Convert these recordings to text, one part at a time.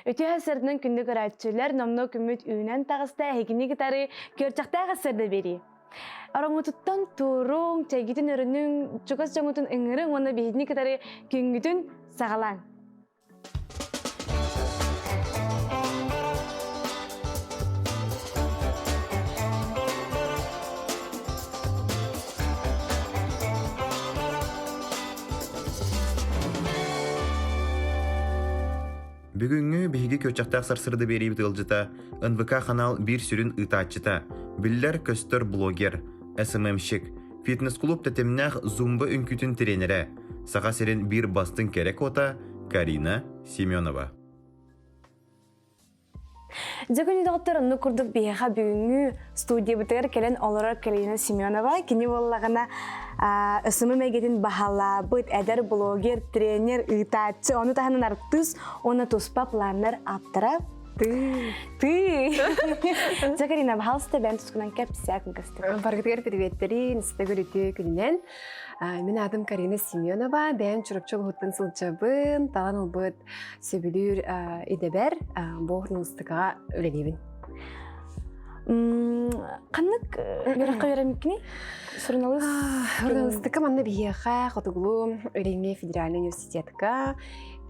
Өтü hasırının kündü göratçılar nomno kümmüt ünen tağısta hekini gitarı görçakta hasırda beri. Aramututtan turun, çegitin ürünün, çukas çamutun ıngırın, ona bihidini gitarı küngütün sağalan. Бүгүнгү биһиги көчактаак сарсырды берибит ылжыта, НВК канал бир сүрүн ытаачыта, биллер көстөр блогер, СММщик, фитнес-клуб тетемнах зумба үнкүтүн тренере, саға серин бир бастын керек ота Карина Семенова. Жакуни доктор онну курдук бияха бүгүнгү студия бутер келен олорор Карина Семенова кини боллагана ысымы мегетин бахалабыт эдер блогер, тренер, ытаачы, оны таханын арттыс, оны туспа планнер аптырап ты. Карина бахалсты бен тускунан кеп сякын касты. Баргытгар приветтери, нстегөрүтү күнүнен. Мен адым Карина Семенова, бен чурупчул хуттын сылчабын, талан олбыт сөбүлүр идебер, боғырныңыстыға өлелебін. Қаннык бираққа беремеккini? Сурналыс? Урналыстыка манна бияха, хотуглу, Өлеңе федеральный университетка,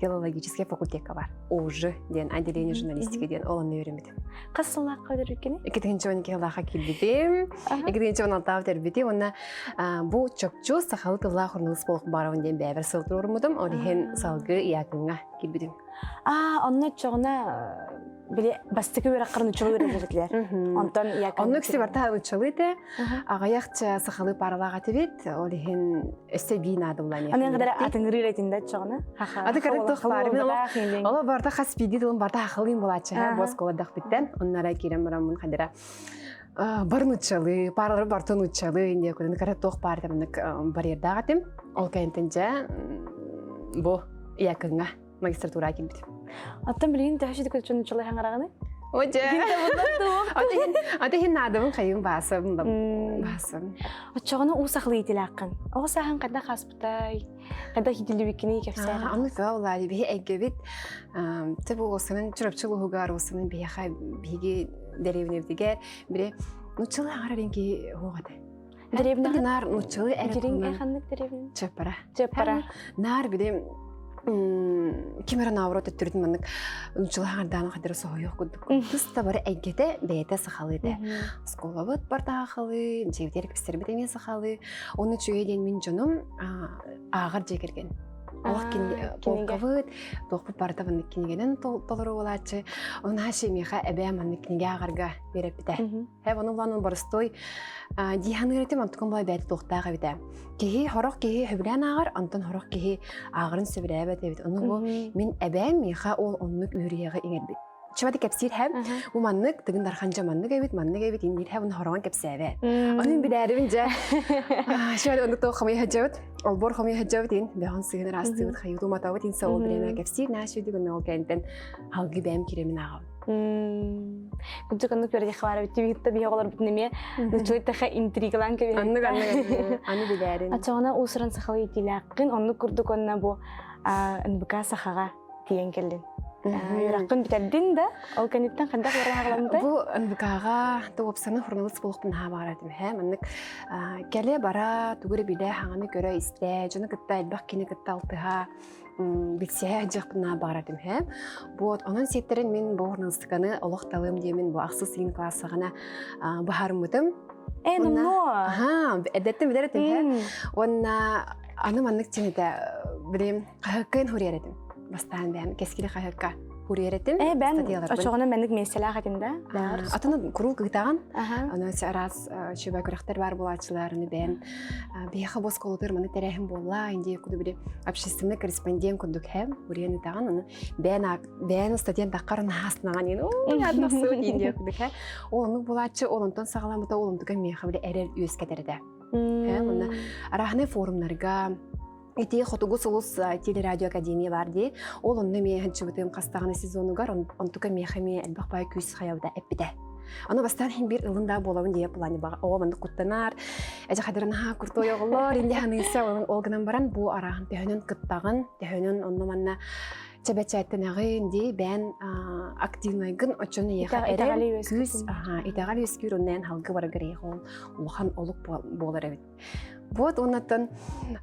филологический факультетка бар. ОЖ ден, отделение журналистики ден, оланны өремедім. Қасылаққа беремеккini? 2012 жылаға келбедім, 2016 тербедім, онна бұл чөкчу сақалы тылла құрнылыс болып барауын ден бәбір сылтыр орымыдым, олеген салғы иякыңа келбедім. Онна чоғына биле бастыкы бераққарын учылы беремеккилер. Онтан иякыңа. Онны кісі барта учылыды, ағаяқча сақалы паралаға тебет, олеген өсті бейін адылланы. Анын қадар атыңыры ретінде чоғына? Ады қарық тоқпары. Ола барда қас бейді дылым барда ақылын болачы, бос қоладақ біттен. Оннара керем мұрамын қадыра. Барын учалы, паралары бартын учалы, инде көдін қарық тоқпары тамынық барерді ағатым. Ол кәйінтінже бұл иякыңа магистратура келбеді. Аттан білейін тәшеді көтчін учалы хаңарағаны? Оже! Аты хин надымын қайын басым. Отчоғына ұсақлы етілі ақын. Оғысағын қайда қаспытай, қайда хиділі бекіне кәпсәйін? Анықта олады бейі әйгебет. Тәбі осының чұрапчылы ғуғар осының бейіға бейге дәревіне бдегер. Бірі нұтчылы ағар ренге оғады. Дәревіне ағын? Нар нұтчылы Дерен әйхандық дәревіне? Чөппара. Чөппара. Нар бірі кемера наурот өттүрдүн мандык унчулагардан кадыр союк кудук. Туста бары әйгете бейте сахалыды. Сколабыт барда халы, жевдер кепстербит эме сахалы. Оны чөйден мен жонум агыр жекерген. Алак полкабыт, тоқпыт барда мандык кинегенен толору болачы. Она шемеха эбе мандык кинеге агарга береп бите. Хеп оны уланын барыстой диханырети мантукун булай бәйти тоқтаға бите. Кеһи хорок кеһи хөбрән агар, антон хорок кеһи агырын сөбрәбәт бит. Оны бу мен эбем меха ол оннук үрияга иңербит. Чабаты кепсир һәм у маннык тыгын дарханча маннык эбит иннир һәм хороган кепсәбе. Анын бидәрибинҗә. Шәһәр онды то хәмәй һәҗәбет. Албор хәмәй һәҗәбет ин бәган сыгын растыбыт хәйду матавыт ин сау беләмә кепсир нәшүди гына ул кәнтен халгы бәм киремин агам. Күнтүк аннык берди хабар битти бия олар битнеме. Нучуй таха интригалан кебе. Аны бидәрин. Ачагына усыран сахалы итиләккин, онны курдук онна бу НБК сахага тиен келдин. Юрақын бітәддін да, ол кәнеттен қандақ орын ағыламды? Бұл НБК-ға туапсаны хұрнылыс болуқтың бағарадым. Мәнік кәлі бара түгірі білі хаңаны көрі істе, жыны күтті әлбақ кені күтті алтыға білсеге әджіқпына бағарадым. Бұл оның сеттерін мен бұл хұрнылыстықаны олықталым деймін бұл ақсыз сыйын классығына бағарым мұдым. Нұмно? Әдеттім білердім. Оны аны маннық тенеді білем қағыққын хұрер едім. Бастан бәм кескілі қайыққа көреретін. Бәм очоғына мәнік меселі ағатында? Атыны күру қытаған. Оны раз шөбә көріқтер бар болатшыларыны бәм. Бейіға бос қолытыр маны тәрәхім бола. Инде күді біле общественный корреспондент күндік әм. Көрені таған. Бән студент таққарын астынаған ені. Аднық сұғы дейінде күндік әм. Олының болатшы, олынтон сағаламыта олымдығы мейіға біле әрел өз кәдерді. Арағыны форумларға Эти хотугу солус телерадио академия бар ди. Ол онны мен ханчыбытым кастаганы сезонугар, он тука мехами албакбай күс хаялда эппиде. Аны бастан хин бир ылында болабын дип планы бага. О, мында куттанар. Эже хадырына куртой оглар, инде ханыса ол гынан баран бу арахан төһөнөн кыттагын, төһөнөн онны манна чабачаттанагын ди бен активныйгын очону яха Итагали күз итагали өскүрүнен халгы баргарыгын улхан олук болар эбит. Вот оннан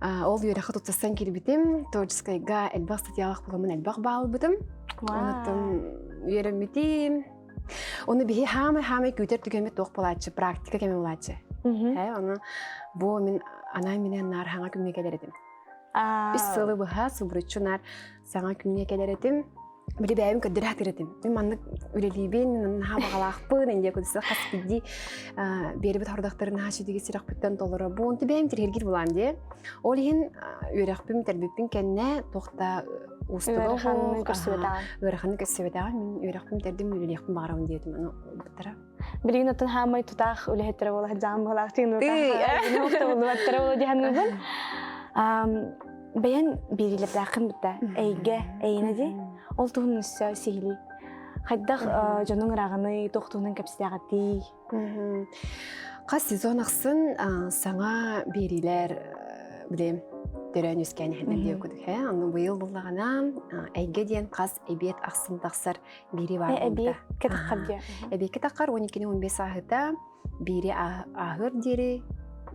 ол юрахы тутсан кирбитим творческайга элбах статьялах буламын элбах баалбытым. Оннан юремитим. Оны бихи хамы күтер түгөмө тох болачы, практика кеме болачы. Оны бу мен анай менен нар хаңа күнү келередим. Бис сылы быха субручунар саңа күнү келередим. Били бәйим көддөрәк иредим. Мен манны үлелибен, мен хабагалакпын, инде көдсө хаспиди берибит хардактарын хашидиге сиракпыттан толора. Бу онты бәйим тиргер булам ди. Ол ин үрәкпим тербиппин кенне тохта устуга өрханны көсөбетаган. Мен үрәкпим тердим үлеликпин барам дидим. Аны бутара. Билигин оттон хамай тутах үлехеттер бола жаган балактын да. Ин вакытта болду баттар болду дигәннән. Бәян бирилеп дакын битә. Әйгә, әйне ди. Ол туһун өссө сихили. Хайдах жонун раганы тохтунун кепсилягати. Кас сезон аксын саңа берилер билем төрөн үскән хәдер дип күдүк. Аны быел буллагана әйге дигән кас эбет аксын таксар бири бар. Эбет кетаккар ди. Эбет кетаккар 12-15 саатта бири ахыр дири.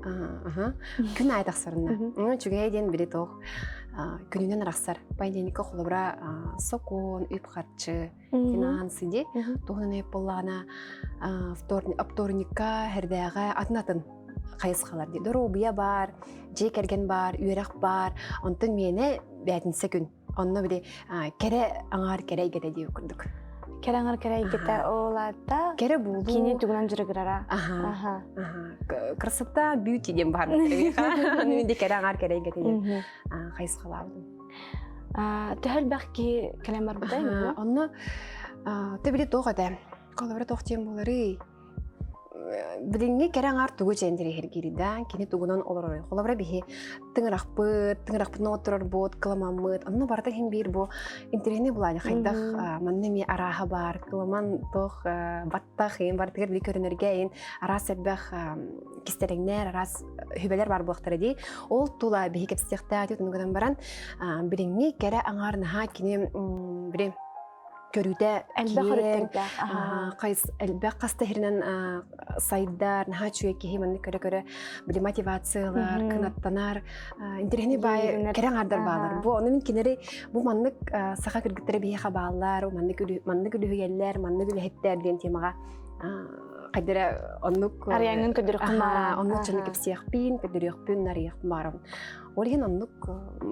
Күн ай таксарына. Чүгәй дигән бири тох. Күнүнөн рахсар байденика холобра сокон үпхарчы финансы ди тугунун эполлана вторника хердага атнатын кайыскалар ди доробия бар же керген бар үйрак бар онтон мене бәтинсе күн онно бири кере аңар керей гете ди күрдүк Кераңар керей гете олата кере булду кини тугунан жүрөгүрара. Красота бьюти дем бар менде кераңар керей гете ди кайыскалардым Төһөл бәхки кәләм бар бутаймы? Онно төбиле тогада. Колобра тохтем болары. Билинге кераңар тугу жендери хергирида, кини тугунан олорой. Колобра бихи тыңракпын оторор бот, кыламамыт. Онно барда хем бир бу интернет булады. Хайдах маннеми араха бар, кыламан тох баттах хем бар тегер бир көрөнөргө арас элбах кистереңнер, арас хүбелер бар булактары ди. Ол тула бихи кепстехта тутунган баран билинге кере аңарна кини бир көрүдө Әлбәхөрөттә. Кайс әлбәк кастахирнан сайдар наха чуеки хеманны көрө били мотивациялар, кынаттанар, интернет бай кераңардар баалар. Бу аны мен кинери бу маннык саха киргиттери бие хабаалар, маннык үлүгеллер, маннык үлүхеттер деген темага кайдыра оннук Арыяңын көдүрү кымара. Оннук чаны кепсиякпин, көдүрүякпин, нарыяк барам. Олеген оннук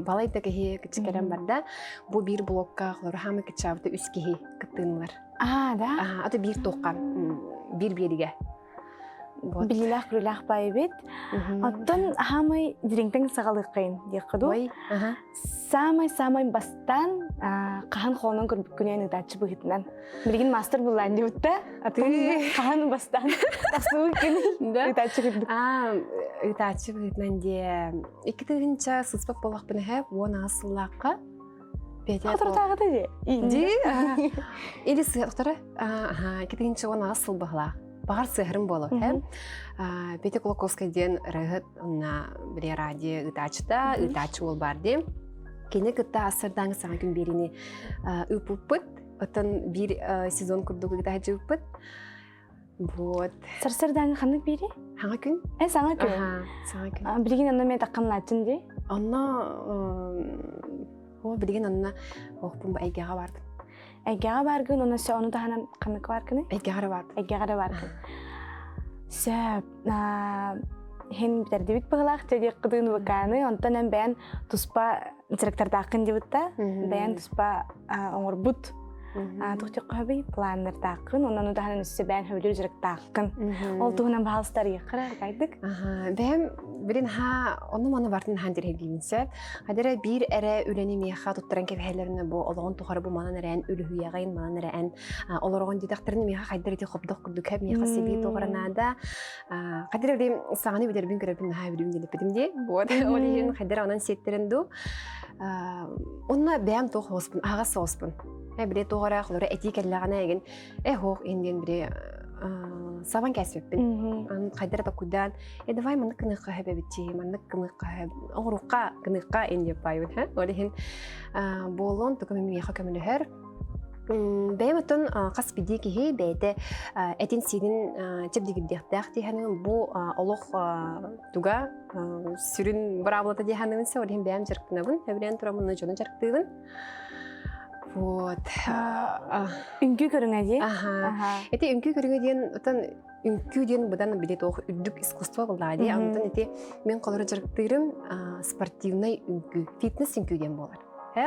балайда кеһи кичкерен барда бу бир блокка хамы кичавды үскеһи кыттынлар. Да. Аты бир токкан, бир бириге. Билилах күрүлах байбит. Оттон хамай дириңтен сагалыккайын диккыду. Самай бастан кахан холонун көрбүккүнен ыдачы быгытынан. Билигин мастер буллан дибитте. Атын кахан бастан тасуу күн ыдачы быгыт. Ыдачы быгытынан де 2-нче сыспак болакпын хэ, вона асыллакка. Хатыртагыды де. Ди. Или сыктары. 2-нче вона асыл багла. Багар сыгырым болуп, Петя Колоковский ден рыгыт на бире ради ыдачта, ыдачы ол барды. Кене кытта асырдан саңа күн берини ыпыппыт, отон бир сезон курдук ыдачы ыппыт. Вот. Сарсырдан ханнык бири? Хаңа күн? Саңа күн. Саңа күн. Билигин анна мен такканлатын ди? Анна билигин анна оқпун әйгеға барды. Әйгеға баргын, оны сө оны таханан қанық баргыны? Әйгеға барды. Әйгеға баргын. Сөп, хен бітердебік бұғылақ дедек қыдығын бұқаны, онтан ән бәйін тұспа директорда ақын дебітті, бәйін тұспа оңыр бұд. Тұқты қөбей планер тақын, онан ұдағынан үсі бәйін хөвілер жүрек тақын. Ол тұғынан бағалыстар еқір әрқайдық. Бәйім білін оны маны бартын хандер хелгеймінсі. Хадыра бір әрі үлені мейқа тұттыран кәбәлеріні бұл олығын тұғары бұл манан әрән үліхуяғайын, манан әрән олығын дедақтарын мейқа қайдыр еті қобдық күрдік әп мейқа себей тұғырынада. Қадыра білім сағаны білербін көрербін наға білім деліп бідімде. Ол ең қадыра онан сеттерінду. Онына бәйім тұғы оспын, ағасы оспын. Біле тоғырақ, олары әтей кәліліғана еген, хоқ, енген біле сабан кәсіппін. Қайдар да күдән. Давай маны кыныqqa хэбебитчи, маны кыныqqa оңрукка кыныqqa индеп байбын. Олехин болон тукумен меха көмөлөр. Бәймәтон қас биди кихи бәйте этин синин чепдигиддехтах диханын бу олох туга сүрүн бравлата диханын се олехин бәйм жарктынабын. Эбрен турамын жона жарктыбын. Вот. Үңкү көрүңө ди. Эти үңкү көрүңө диен отан үңкү диен будан билет ох үдүк искусство булады. Антан эти мен колор жарктырым спортивный үңкү, фитнес үңкү диен болар.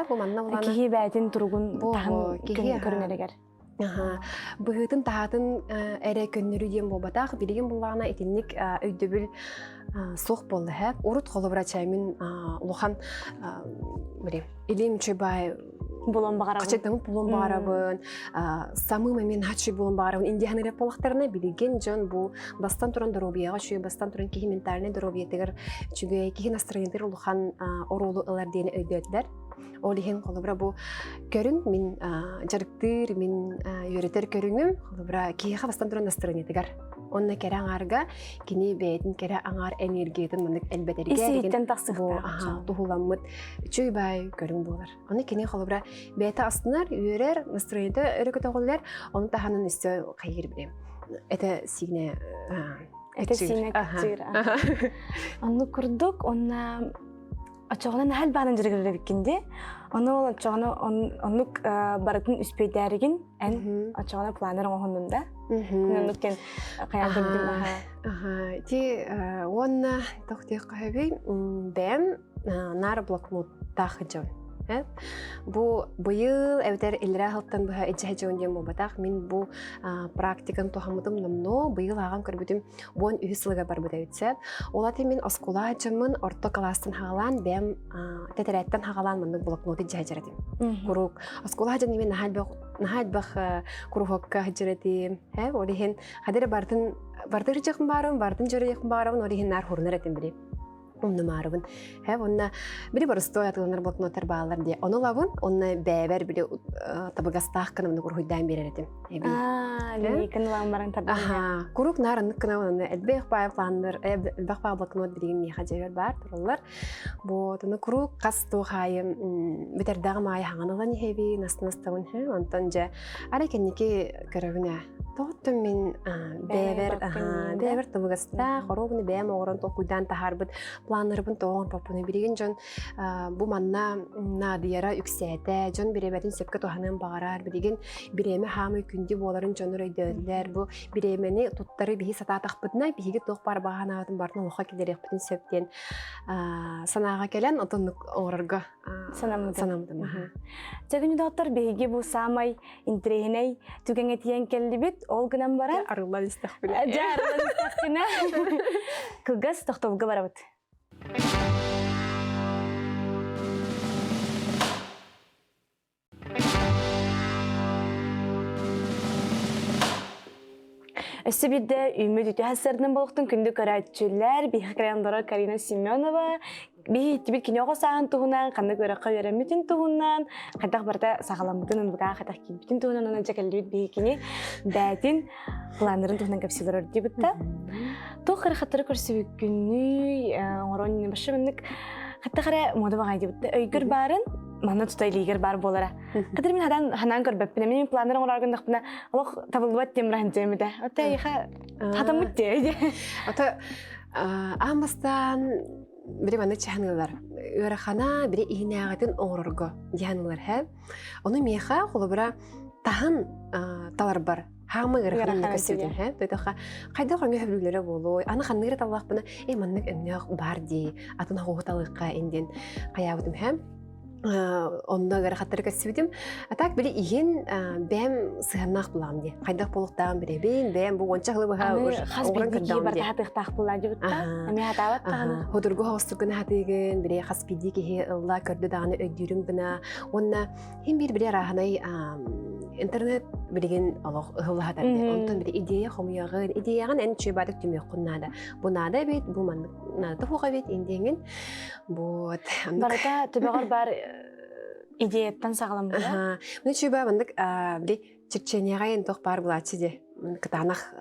Бу манна булана. Кихи бәйтин тургун тахын көрүңөрегер. Быһытын тахатын эре көннөрү диен болбатах билеген буллагына этинник өйдөбүл сох болду хэп. Урут колобра чаймин улухан бире илим чөбай Булон багарабын. Качектамы булон багарабын. Самы мен хачы булон багарабын. Индияны реполахтарына билеген жон бу бастан туран доробияга чүй бастан туран кихи ментальный доробия тегер чүгө кихи настроениятер улухан оролу ылар дени өйдөтлөр. Олихин колобра бу көрүң мен жарыктыр мен үйрөтөр көрүңүм колобра кихи бастан туран настроение тегер. Онна кере аңарга кини бейтин кере аңар энергиятын мындык элбетерге Иситтен тахсыкта. Тухуламмыт чөйбай көрүң болар. Аны кини колобра бейте астынар үйрер настроениеде өрөкөтө голлар. Оны таханын исте кайгыр билем. Это сигне Это сине катыр. Аны курдук, онна очогонан хал баанын жыргыры биккенде. Оны ол очогона онук барытын үспейдәригин эн очогона планерин оһунда. Нуктен каялдым. Ти онна тохтек кайбы бэм нар блокнот тахыжон. Бу быйыл эвтер илре халтан бу эҗәҗән дигән булбатак мин бу практиканы тохамдым намно быйыл аган көрбүтүм бон үһүслыга бар буда үтсә олаты мин оскола җымын орто класстан хагалан бем тетерәттән хагалан мондый блокноты җәҗәредим курук оскола җын мин нахат бах курухокка җәредим олиһен хадер бартын бартыр җакын бартын җөрәк барым олиһен нар хурнар этим биреп Онны марыбын. Онна бири барыстой атыланар блокноттар баалар ди. Оны лабын, онна бәбәр бири табыгастах кына мыны курхуйдан берердим. Ликын ламбарын табын. Курук нарынны кына оны элбек бай пландар, элбек бай блокнот бириген меха жебер бар турулар. Бу туны курук касту хайым битердагы май хаңаныган хеби настастабын. Онтан же аракенники көрөгүнө Тоттым мен бәбер табыгаста, хоробыны бәм оғырын тоқуйдан тахарбыт, планырбын тоғын попуны береген жон бұ манна надыяра үксәті, жон беребетін сөпкі тоғанын бағарар береген береме хамы күнді боларын жоныр өйдөлілер, бұ беремені тұттары бейі сататақпытына, бейгі тоқ бар баған ағытын бартын оға келерек бітін сөптен санаға келен отынлық оғырға санамдым. Жагыны доктор бейге бұл самай интрейней түгенге тиен келді бит, ол гынан баран. Арылан істақ біле. Арылан істақ гына. Кылгас тоқтолға барабыт. Өсі бірді үймі дүті әсірдің болықтың күнді көрәтчілер, бейхі краяндора Карина Семенова, бейхі кинеға сағын тұғынан, қанды көріққа өреметін тұғынан, қайдақ барда сағаламдың ұнбыға қайдақ кейбетін тұғынан, онан жәкәлдебет бейхі кені бәтін ғыландырын тұғынан көпсілер өрді бұтта. Тоқ қырқаттары көрсі бүккіні, оңыронын башы мүндік, қатта қара моды бағайды бұтта. Өйгір барын, маны тутай лигер бар болара. Кадыр мен ханан көрбеппін, мен планырын орар гындақпына, алақ табылбат темірахын жемеді. Ота еға татамыт дейді. Ота амастан бири маны чаханылар. Өрахана бири ихнеағатын оңырырғы дияңылар. Оны меха қолыбыра тахын талар бар. Хамы ғырқанын көсетін. Қайда қаңы хөбілері болу. Аны қанығыр талақ бұны, маннық өмнеғ бар дей. Атын хоғыталыққа енден қаябытым. Онда ғырқаттары көсетім. Так білі иген бәм сығаннақ бұлам де. Қайдақ болуқтағын біребейін, бәм бұл ончақлы бұға оғырын кірдауын де. Хатықтақ бұлады бұтта. Әме хатауат тағаны. Hodurgu hostuguna hatigen bire haspidi ki he Allah körde dağını ödürüm buna. Onna hem bir rahanay internet bilgin Allah hıvla hatardı. Ondan bir ideya xomuyağın, ideyagan en çöbadık tümü kunnada. Bu nada bit, bu man nada fuqa bit indengin. Bu Barata tübeğar bar ideyetten sağlam bu. Bunu çöba bandık bir çirçenyağa en toq bar bulatçı de. кытанах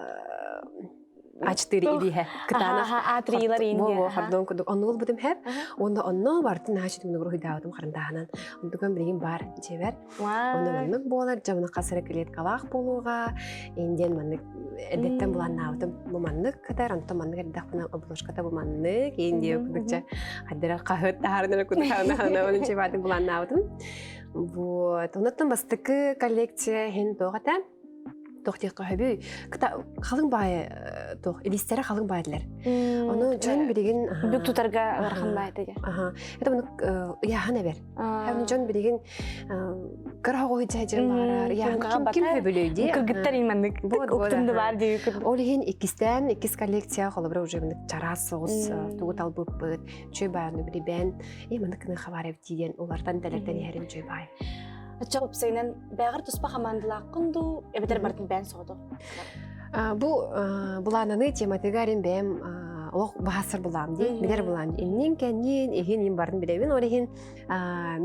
А4 илиһе. Кытанах А3-лар инде. Во, хардон кудук. Оннул бутым хэп. Онно бартын хачы дүмнү буру хидаватым харындаханан. Ондуган биригин бар жебер. Онно маннык болар, жамына касыры килет калах болуга. Инден маннык эдеттен булан наутым. Бу маннык катар, онто маннык эддахпына обложката бу маннык. Инде кудукча хаддера кахыт тахарына кудухана онын чебатын булан наутым. Вот. Оннотон бастыкы коллекция хен тоғата. Тоқтиқ қахабы, қалың бай, элистері қалың байдылар. Оны жон білеген... Бүк тұтарға ғарқан байды. Это мұны яғын әбер. Оны жон білеген қырға қойы жайжырын бағарар. Яғын кім өбілейді? Күргіттер имандық. Ұқтымды бар дейі. Ол еген екістен, екіс коллекция қолы бір уже мұны жарас соғыз туғыт албып бұд, чөй байыны білі бән. Мұны кіні қабар әбдейден, олардан дәлерден ерін чөй бай. Чоп сейнен бәгір тұспа қамандылақ құнду, әбетер бардың бән соғды. Бұлананы тематыгарин бәм олық бағасыр бұлам дей, білер бұлам дей. Иннен кәнен, еген ен барын білемін, олеген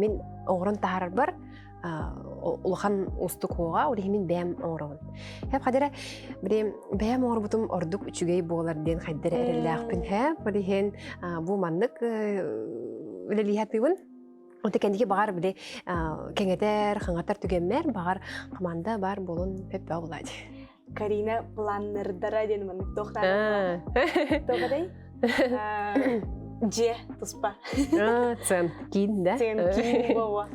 мен оғырын тағарыр бар, улахан устук хоға, олеген мен бәм оғырын. Хәп қадыра, бәм оғыр бұтым ордук үчігей болар ден қадыра әрілі ақпын. Хәп, олеген бұл мандық өлелейхатығын. Онты кәндеге бағар біле кәңетер, қаңатар түгенмер, бағар қаманда бар болын пәп бағылады. Карина планнердара ден мұнық тоқтады. Тоқадай? Же тұспа. Цен кейін, да? Цен кейін бауа.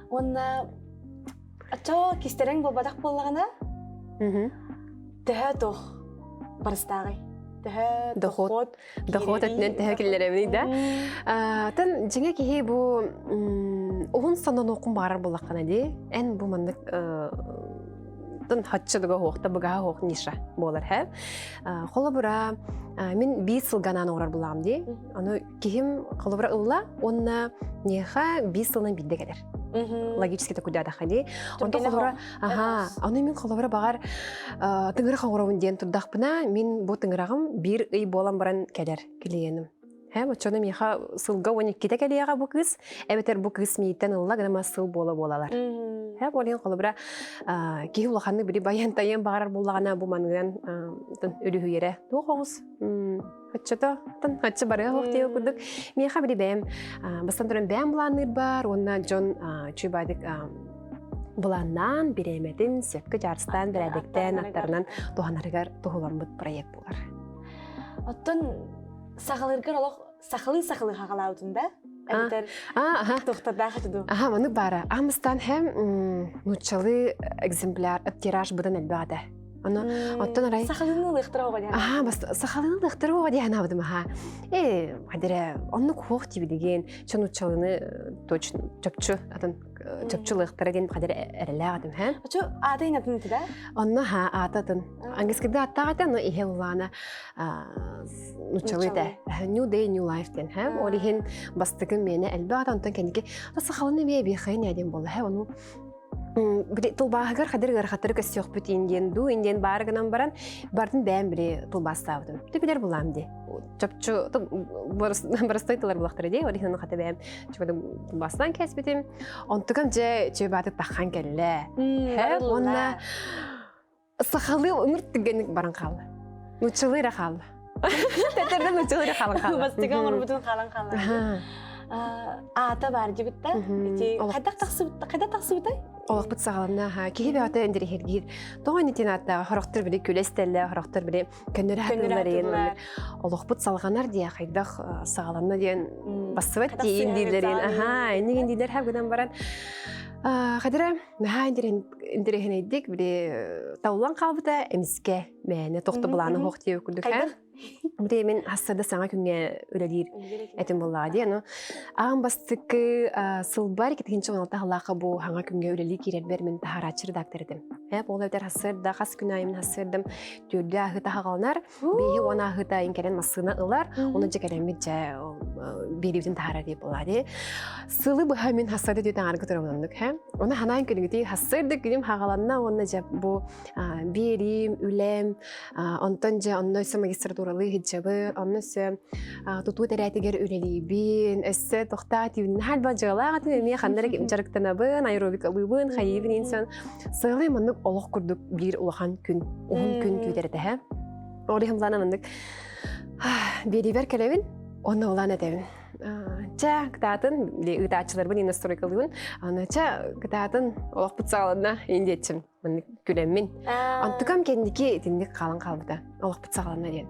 Онна, ачо кестерен болбадақ болағына? Тәхі тоқ барыстағай. Доход этнен тәһә килләр әмни да. Тан җиңә киһи бу угын санан оқым барар булаккана ди. Эн бу мандык тан хатчыдыга хоқта буга хоқ ниша болар һә. Холобура мин 5 ел ганан орар булагам ди. Аны кихим холобура улла, онна неха 5 елдан бидде келер. Логически так куда доходи. Он то холора, аны мин холора багар тыңгыр хаңгыравын ден турдакпына, мин бу тыңгырагым бир ый болан баран келер килегеним. Һәм очоны миха сылга уни ките келега бу кыз, эбетер бу кыз миттен улла гына сыл болалар. Һәм олен холора ки улаханны бири баян тайын багар буллагана бу манган өрүһүере. Тогыз. Хачата, хачы бары хоқтеу күрдік. Мен қабірі бәйім, бастан тұрын бәйім бұланыр бар, онна жон чүйбайдық бұланнан береметін сөккі жарыстан бірәдіктен аттарынан туғанарығар туғылан бұд проект болар. Оттын сақалырғыр олық сақалы қағала аудында? Әбітер тоқтада қытыду? Маны бары. Амыстан хәм нұтчалы экземпляр, тираж бұдан әлбәғады. Оттон арай сахалыны лыхтырауга дияна. Бас сахалыны лыхтырауга дияна абдым ха. Хадире онны кох тиби деген чонучалыны точно чөпчү атын чөпчү лыхтыра деген хадире эрелегадым ха. Ачо адын атын тида? Онны ха ататын. Ангискеде аттагата но ихеллана нучалыда. New day new life ден ха. Орихин бастыгын мени элбат антан кеники сахалыны бе хайын адем болду ха. Ону Тулбағығыр қадырғыр қатыры көстіоқ бүт инден ду, инден барығынан баран, бардың бән бірі тулбастаудым. Төпілер бұлам де. Чөпчу, барыстайтылар бұлақтыры де, орихынан қаты бән тулбастан кәс бітім. Онтығын жөй батып баққан кәлі. Онна сақалы ұмырт түгенік баран қалы. Нұчылыра қалы. Тәттерден нұчылыра қалын қалы. Бастыған ұрбытын қалын қалы. Ата бар жібітті? Қайдақ тақсы бұтай? Олақ бұт сағалына, кейі бе ата әндері хергейд. Тоғын етен ата, хорақтыр білі көлестелі, хорақтыр білі көнері әділерін. Олақ бұт салғанар дия қайдақ сағалына дейін басыват дейін дейлерін. Енеген дейлер әбгідан баран. Қадыра, мәға әндері хенейдік білі таулан қалбыта әміске мәне тоқты бұланы хоқтеу күрдік. Бұдай мен ассада саңа күнге өлелер әтім болаға дейін. Ағын бастықы сылбар кеткенші оналта ғалақы бұл хаңа күнге өлелі керер бер мен тахарачыр дақтырдым. Ол өтер хасырда, қас күн айымын хасырдым. Түрді ағыта ғалынар, бейі оны ағыта енкелен масығына ұлар, оны жекелемет жа беревден тахара деп болады. Сылы бұға мен хасырда дөйтен арғы тұрымындық. Оны ханайын күнігіде хасырды күнім берим хагаланна онна жа бу берим үлем онтон жа оннойса магистратуралы хиджабы оннойса туту терәтигер үлелибин эссе тохта тибин хал бажыгала гатын эме хандар жарыктанабын аэробик алыбын хайыбын инсан сыйлы мындык олох курдук бир улахан күн күн күдерде ха орихымлана мындык берибер келебин онна улан этебин Ча кытатын ыдаачыларбын иностройкалыбын аны ча кытатын олох бутсагалына индетчим мын күлеммин антыкам кендики тиндик калан калбыта олох бутсагалына ден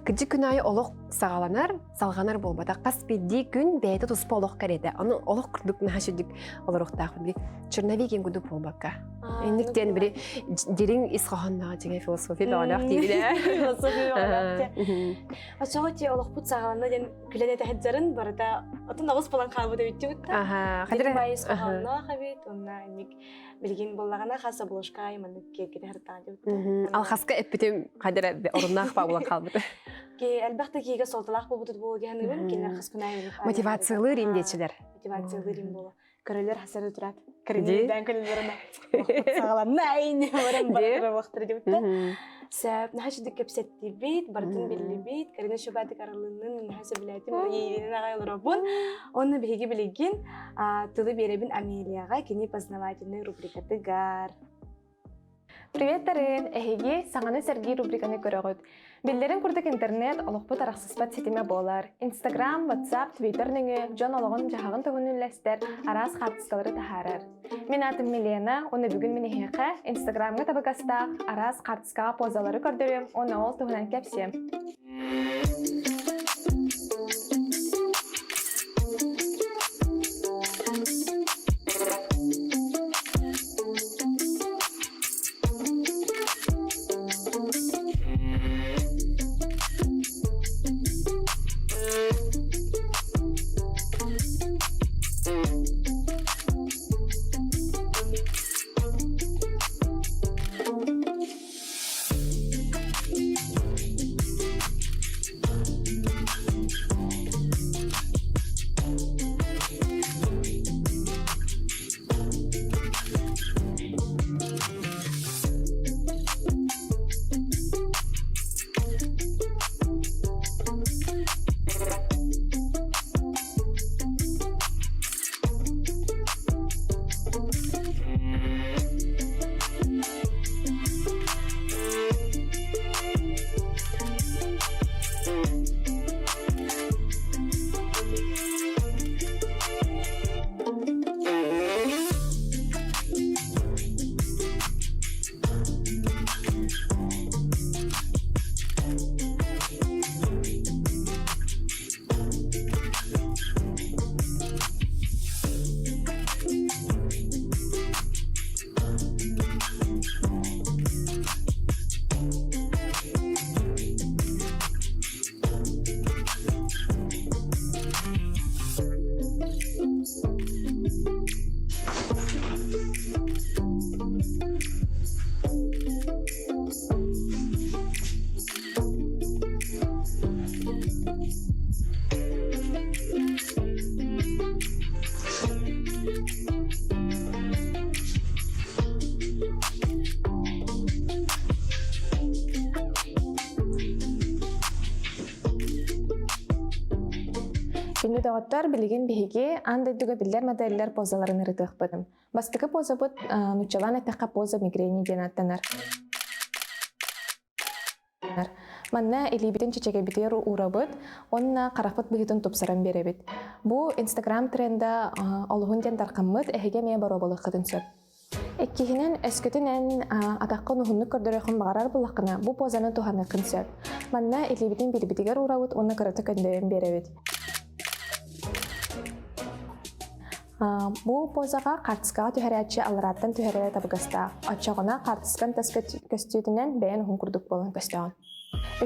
кыжы күн айы олох сагаланар салганар болбата кас бидди күн бейте туспа олох кереде аны олох курдук нахашудик олоруктак били черновик ингуду болбакка индиктен бири дирин исхаханна деген философия далак тийбиле философия далак ачагати олох бутсагалына ден күләдә хәҗәрен барда атын авыз булан калбы дип үттү. Хәҗәр байыс кална хәбит онна ник билген буллагана хаса булышка иманып кете хәртан дип. Ал хаска эпитем хәҗәр орыннак ба булан калбы. Ки әлбәттә киге солталак булып булганын кинләр хас күнәй. Мотивациялы индечиләр. Мотивациялы рим була. Көрәләр хасар утырат. Көрәләрдән көлләренә. Сагаланна айны барам бар вакыт дип үтте. Сәп нәһәҗдик кепсетти бит, бардын билли бит, кәргә шөбәдик аралыннан нәһәсе биләтим, йиренә гайларабын. Оны биге билеген, тылы беребин Амелияга кини познавательный рубрикаты гар. Привет, Тарин! Эхеги, саңаны Сергей рубриканы көрөгөт. Билдерин курдук интернет олохпут араксыспат сетиме болар. Инстаграм, WhatsApp, Twitter нөңө, жон олоғын жағағын төгінүлләстер, арас қартыскалары тахарар. Мен атым Милена, оны бүгін мені хеқа, Инстаграмға табыкастақ, арас қартыскаға позалары көрдірем, оны ол төгінен кәпсем. Фильмі дағыттар білеген бігеге андайдуға білдер модельлер позаларын ырытық бадым. Бастықы поза бұд нучалан әтіққа поза мигрени ден аттанар. Манна илибитин чечеге битер ура бұд, онна қарақпыт бұхитын топсаран бере бит. Бұ Инстаграм тренда олығын ден тарқаммыд әхеге мия бару болық қытын сөп. Эккихинен өскөтінен атаққа нұхынны көрдіріқын бағарар бұлақына бұ позаны туханы қын сөп. Манна илибитин билибитигер ура бұд, онна қырыты көндеуін бере бит. Бу позаға қартысқаға түхәрәтші алыраттан түхәрәлі табығаста. Атшағына қартысқан тас көстүйдінен бәйін ұғын күрдік болын көстіған.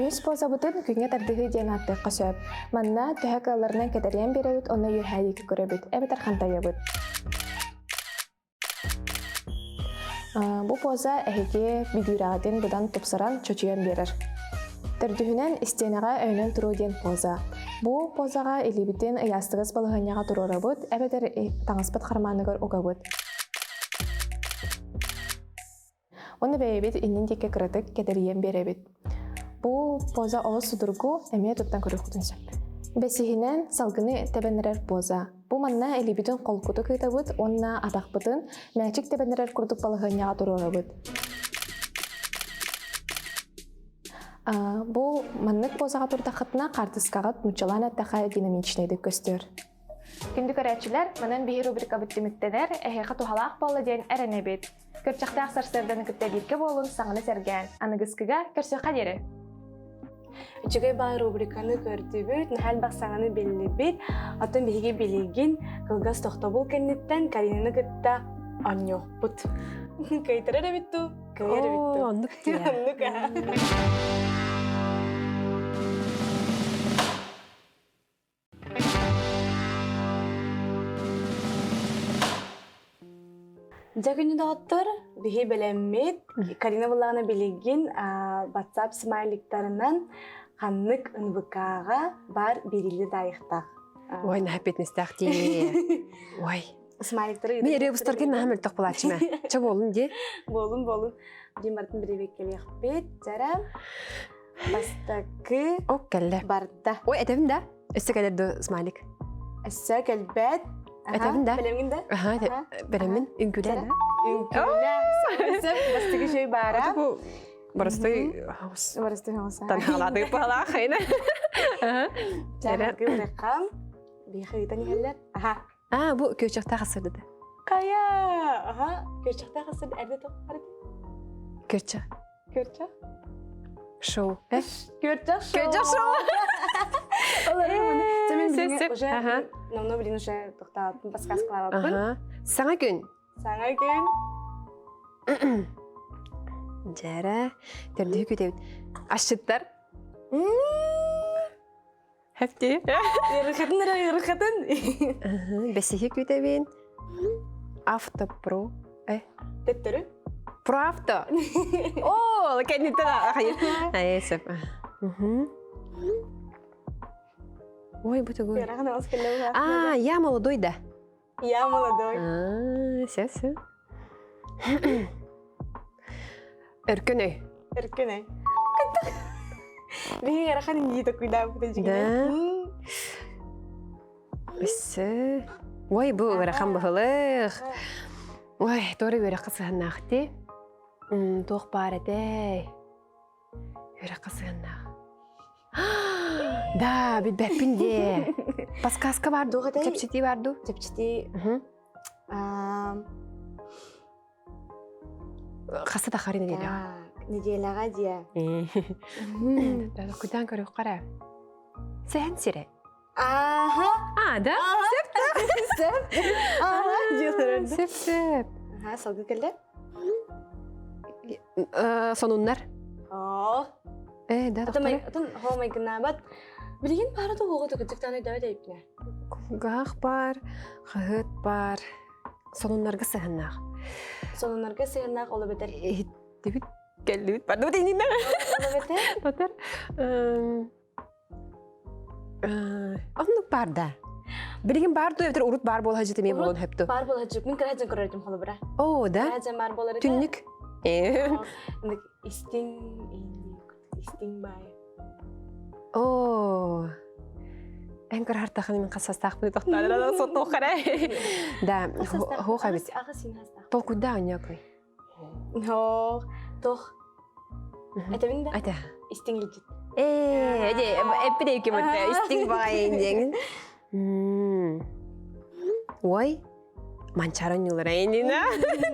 Үйіс поза бұтын күнге тардығы ден аттық қасөп. Манна түхәк аларынан кәдәрен бере бүт, оны үйірхәйікі көрі бүт, әбетар қантайы бүт. Бу поза әхеге бидюраден бұдан тұпсаран чөчуен берір. Төрдүхінен истенеға өйнен тұру ден поза. Бу позаға елебітен ұястығыз балығыняға тұруыра бұд, әбетер таңыспыт қарманығыр ұға бұд. Оны бәйбит иннин дике кырытык кедериен беребит. Бу поза оғыз судургу әме туттан көрі құтынсап. Бәсихинен салгыны тәбәнерер поза. Бу манна элибитін қолкуты кыйтабыт, онна атақпытын мәчік тәбәнерер күрдік балығыняға тұрығабыт. Бу маннык позаға турдақытына қартысқағыт мучалан әттәқа динамичнейді көстер. Күнді көрәтшілер, манан бейі рубрика бүттіміктенер, әхеқі тухалақ болы ден әріне бет. Көрчақты ақсарсырдың күтті бетке болын саңыны сәрген. Анығызкыға көрсеқа дері. Үчігей бағ рубриканы көрді бүт, нәхәл бақсаңаны белі бет, атын бейге белеген қылғас тоқтобыл кәнеттен Каринаны күтті аньоқ бұт. Кайтыры да бітту, көйері бітту. Оннук тия. Жагыны доғыттыр, бейге белеммет, Карина бұлағына белеген WhatsApp смайликтарынан қаннық НВК-ға бар берілі дайықтақ. Ой, нәхәпет нестақ дей. Ой. Смайликтары... Мен ребустарген нәхәм өлтіқ бұлачыма. Ча болын де? Болын. Димартын біребек келек бет, жара. Бастақы О, кәлі. барда. Ой, әтәбін да? Өсті кәлерді смайлик. Әсі кәлбәт. Әтәбін да? Білемген да? Аха, бәрәмін, үңкілі да? Үңкілі. Бастықы шөй бара. Барысты Барысты хоңса. танхалады пала қайна. Жарақы бұрақам. Бейхі ұйтан елер. Бұл көчіқта қасырды да. Кая. Көрчақта қасырды әрді тоқ барды. Көчіқ. Көрчақ. Шоу. Көрчақ шоу. Көчіқ шоу. Сәмен уже, намно білін уже тоқталатын басқасқылар бапын. Саңа күн. Саңа күн. Жара, төрді көтебін. Ашыттар. Həfti. Ирқатын. Бәсеге көтебін. Автопро. Теттірі. Проавто. О, кәнеттен ақайыр. Әйесіп. Ой, бұты ғой. Ирақын ауыз кәлі бұға. Я молодой да. Я молодой. Все. Өркөне. Иркіне. Бейі ирақын еңгейді көйда бұты жігіне. Өсі. Ой, бұл өрақын бұғылық. Ой, торы өрақы сығыннақты. Тоқ бар әдей. Өрақы сығыннақ. Да, бит бәппін де. Паскаска барду, чепчети барду. Чепчети. Қасы тақарин неделі. Неделіға дия. Күден көрі қара. Сән сире. Да? Сәп. Сәп. Салғы кәлді? Сонуннар. Да, доқтары. Атын хоумай гынабат. Білген барады оғыды күдіктаны дөй дейіпне. Гақ бар, қығыт бар. Сонунларға сығыннақ. Сонунларға сығыннақ олы бетер. Дебіт, кәлі бет бар. Дұбыт енінна. Олы бетер? Батар. Онлық бар да. Білген барды өтір ұрыт бар бол хажеті мен болуын хөпті. Бар бол хажет. Мен кірәжен көрердім қолы бұра. О, да? Кірәжен бар болары да. Түннік. Истин бай. О. Әңгір артақыны мен қасастақ бұны тоқтады. Да, сот тоққара. Да, хоқ әбет. Ағы сен хастақ. Толкуда өңекой. Тоқ. Әтәбін да? Әті. Истин елжет. Әппі дейке бұтты. Истин бағайын деңін. Ой. Манчарын юлар әйнина.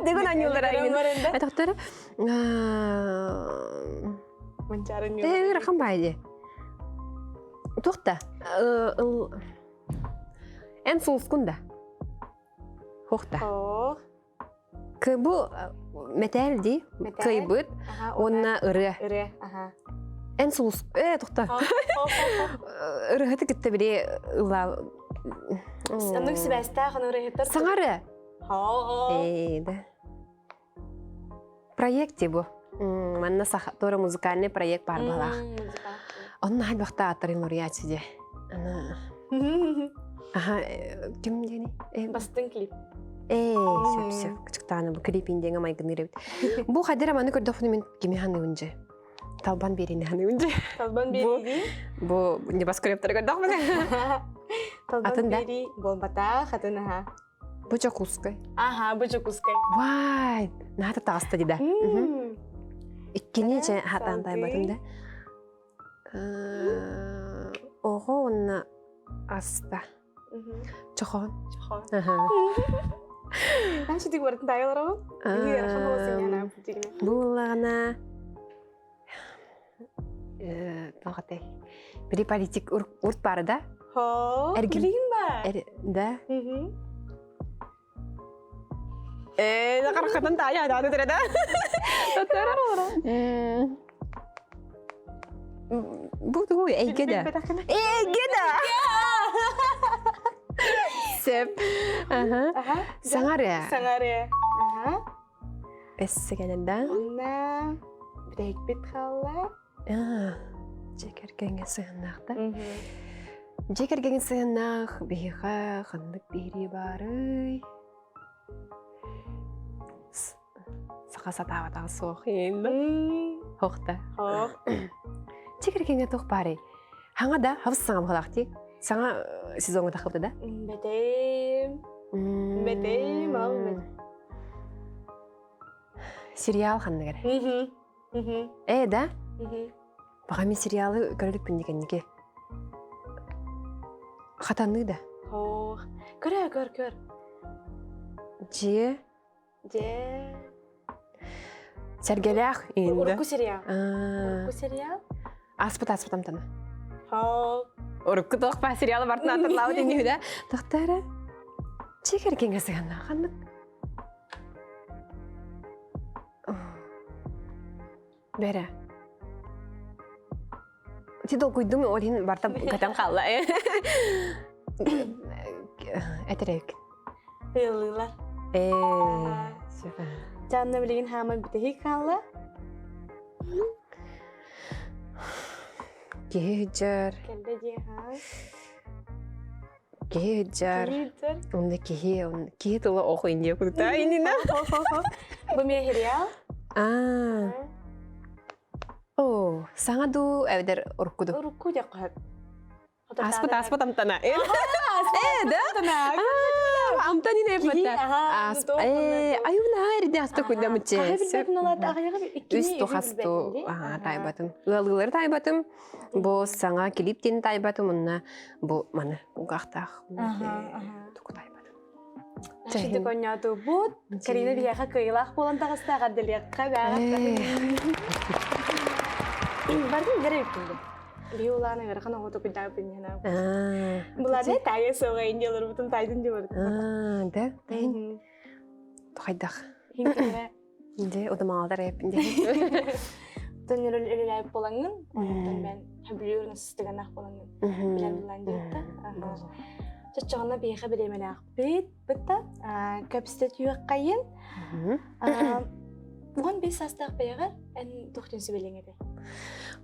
Дегін юлар әйнина. Тоқтары. Манчарын юлар. Рақым байды. Тоқта. Ән сұлысқында. Хоқта. Бұл мәтәлді, қайбыт, онына ұры. Ұры, Ән сұлыс... Тоқта. Ұрығыты күтті біре ұла... Оның сібәсті ағын ұрығыттар. Саңары. Да. Проекте бұл. Манна торы музыкальный проект бар балақ. Onun halbaqta atların oraya açıcı. Ana. Aha, kim diyeni? Bastın klip. Сөп кычыктааны бу клипиндең майгынырып. Бу хадира маны көрдөфүн мен кими ханы унже. Талбан берини ханы унже. Талбан бери. Бу не бас көрөптөр көрдөфүн. Талбан Атында? бери. Болбата хатын аха. Бу жакускай. Аха, бу жокускай. Вай, ната таста диде. Иккини же хатандай батымда. Ого онна аста. Чохон. Аха. Нан шидик бартын тайылар ол? Били ярхан болсын яна бүтігіне. Булагана тагытай. Бiri политик урт бары да. Хо, Эргин. білейін ба? Да. Да Каракатан тая да да. Бу тугу эйге да. Эйге да. Сеп. Аха. Аха. Саңаре. Саңаре. Аха. Эссегенен Онна бірек бет қалла. Жекергенге сыйыннақта. Жекергенге сыйыннақ бейға қандық бейри бары. Сақа сатава тағы соқ енді. Хоқта. Хоқ. Жекергенге тоқ бары. Хаңа да хавыз саңа бұғалақты. Саңа сезонға тақылды да? Бәтейм. Бәтейм, ал бәтейм. Сериал қанды кәрі. Да? Баға мен сериалы көрілік біндеген неге? Қатанды да? Хоқ. Көр. Же? Же. Сәргеләқ енді. Урку сериал. Урку сериал. Аспыт амтаны. Хоқ. Урку тоқ па сериалы бартын атырлауы денге да? Тоқтары? Жекергенге сығанна қандық? Бәрі. Тидол күйдің олин барта кәтен қалла. Әтірек. Ыйлылар. Сөпі. Жанна білеген хама бітеге қалла. Кехеджар. Кәлді де ха. Кехеджар. Кәлді. Онда кехе тұлы оқу инде күдікті. Индина. Бұл мен сериал. О, саңа ду әвдер ұрқуду. Урку де қойып. Аспыт амтана. Да? Амтанин әпмәтті. Аха. Аюна әрде аста көйдемітче. Қағай білбетін олады ағаяғы Үс тұқасту тайбатым. Лалылар тайбатым. Бұ саңа келіптен тайбатым. Онна бұ маны ұғақтақ. Тұқы тайбатым. Шыды көңняту бұд. Карина бияға көйлақ болан тағыстаға ділеққа бәғат. Бардың гәрі өткенді. Бей оланы ғырқан оғыты күндағы бінген. Бұлады тайы соға инделер бұтын тайдың де бұрды. Да? Тұқайдақ. Хинкері. Инде ұдымалдар әпінде. Төнер өліләйіп болаңын. Мен хөбілерін сыстығанақ болаңын. Білен бұлан дейті. Чачағына бейға білемелі ақ бейт. Бұтта көпістет үйек қайын. Оған бес астақ бейғар ән тұқтенсі білеңеді.